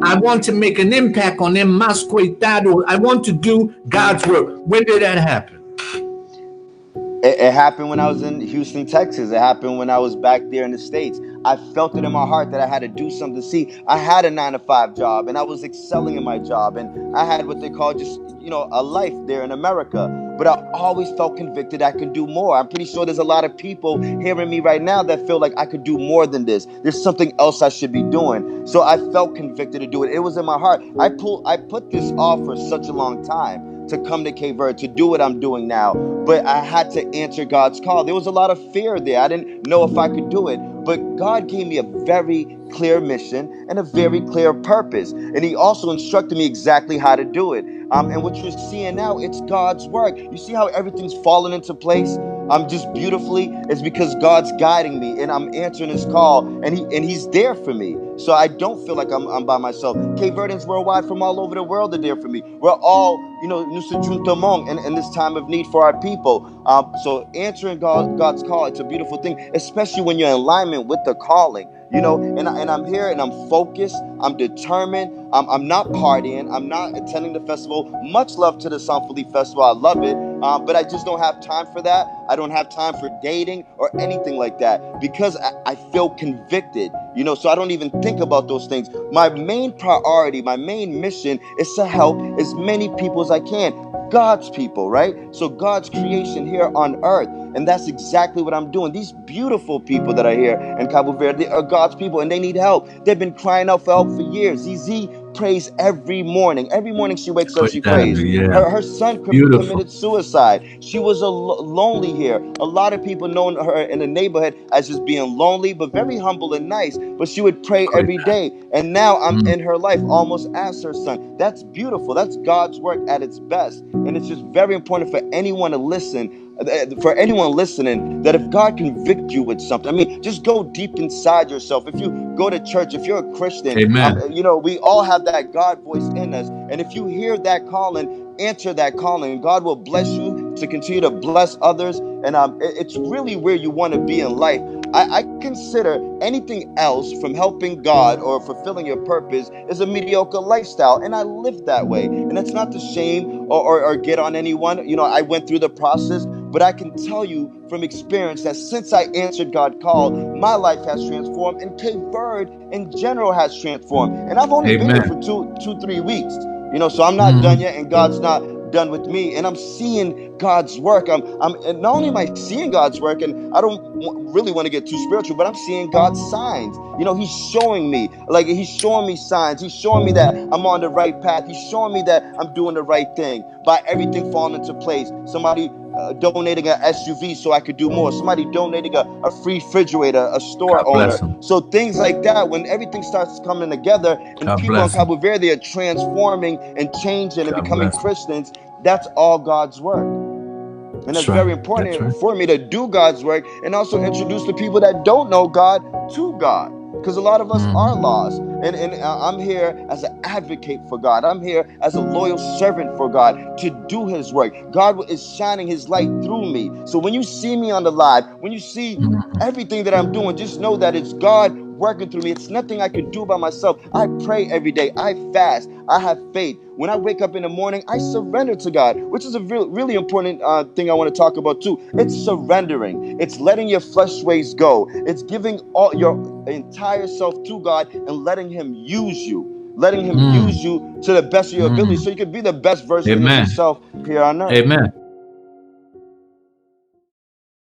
I want to make an impact on them. I want to do God's work. When did that happen? It happened when I was in Houston, Texas. It happened when I was back there in the States. I felt it in my heart that I had to do something. See, I had a 9 to 5 job and I was excelling in my job. And I had what they call just, a life there in America. But I always felt convicted I could do more. I'm pretty sure there's a lot of people hearing me right now that feel like I could do more than this. There's something else I should be doing. So I felt convicted to do it. It was in my heart. I put this off for such a long time to come to Cape Verde, to do what I'm doing now. But I had to answer God's call. There was a lot of fear there. I didn't know if I could do it. But God gave me a very clear mission and a very clear purpose. And he also instructed me exactly how to do it. And what you're seeing now, it's God's work. You see how everything's fallen into place? Just beautifully. It's because God's guiding me and I'm answering his call, and he's there for me. So I don't feel like I'm by myself. Cape Verdeans worldwide from all over the world are there for me. We're all, in this time of need for our people. So answering God's call, it's a beautiful thing, especially when you're in alignment with the calling. And I'm here and I'm focused. I'm determined. I'm not partying. I'm not attending the festival. Much love to the Sanfili Festival. I love it. But I just don't have time for that. I don't have time for dating or anything like that because I feel convicted, so I don't even think about those things. My main priority, my main mission is to help as many people as I can. God's people, right? So God's creation here on earth. And that's exactly what I'm doing. These beautiful people that are here in Cabo Verde are God's people and they need help. They've been crying out for help for years. ZZ prays every morning. Every morning she wakes up, she prays. Yeah. Her son committed suicide. She was lonely here. A lot of people know her in the neighborhood as just being lonely, but very humble and nice. But she would pray every day. And now I'm in her life almost as her son. That's beautiful. That's God's work at its best. And it's just very important for anyone to listen. For anyone listening, that if God convict you with something, just go deep inside yourself. If you go to church, if you're a Christian, we all have that God voice in us. And if you hear that calling, answer that calling, and God will bless you to continue to bless others. And it's really where you want to be in life. I consider anything else from helping God or fulfilling your purpose is a mediocre lifestyle. And I live that way. And it's not to shame or get on anyone. I went through the process, but I can tell you from experience that since I answered God's call, my life has transformed and Cape Verde in general has transformed. And I've only been here for 3 weeks, so I'm not done yet, and God's not done with me, and I'm seeing God's work. And not only am I seeing God's work, and I don't really want to get too spiritual, but I'm seeing God's signs. He's showing me signs. He's showing me that I'm on the right path. He's showing me that I'm doing the right thing by everything falling into place. Somebody donating an SUV so I could do more. Somebody donating a free refrigerator, a store owner. So things like that, when everything starts coming together and people in Cabo Verde are transforming and changing and becoming Christians, that's all God's work. And it's very important for me to do God's work and also introduce the people that don't know God to God. Because a lot of us are lost. And I'm here as an advocate for God. I'm here as a loyal servant for God to do his work. God is shining his light through me. So when you see me on the live, when you see everything that I'm doing, just know that it's God working through me. It's nothing I can do by myself. I pray every day. I fast. I have faith. When I wake up in the morning, I surrender to God, which is a really important thing I want to talk about too. It's surrendering. It's letting your flesh ways go. It's giving all your entire self to God and letting him use you. Letting him use you to the best of your ability so you can be the best version of yourself here on earth. Amen.